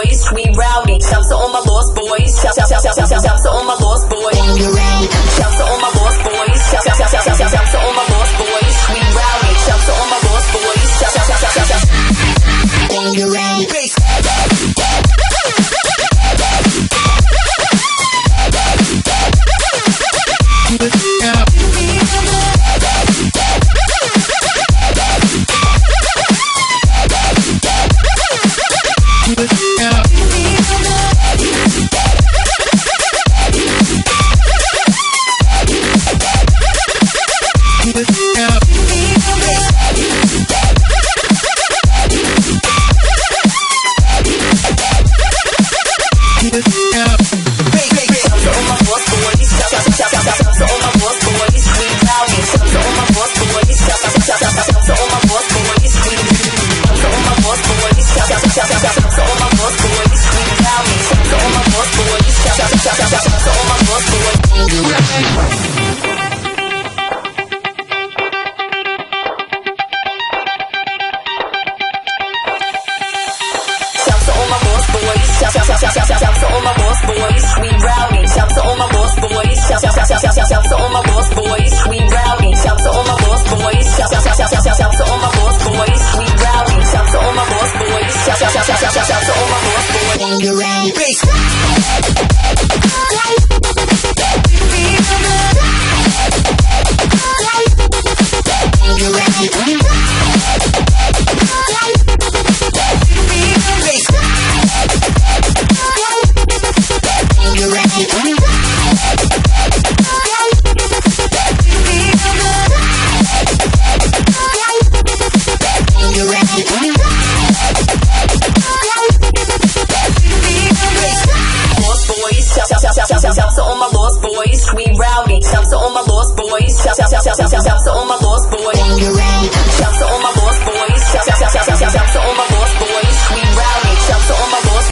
boys, we rowdy. Shouts to all my lost boys. Shouts to all my lost boys. Shouts to all my lost boys. Shouts to all my lost boys, we rowdy. Shouts to all my lost boys. When you're ready, bass. Shouts to all my lost boys, we rowdy. Shouts to all my lost boys. Shouts to all my lost boys, we rowdy. Shouts to all my lost boys. Shouts to all my lost boys, we rowdy. Shouts to all my lost boys. Shouts to all my lost boys. When you're ready, bass. Shouts to all my lost boys, we rowdy. Shouts to all my lost boys. Shouts to all my lost boys.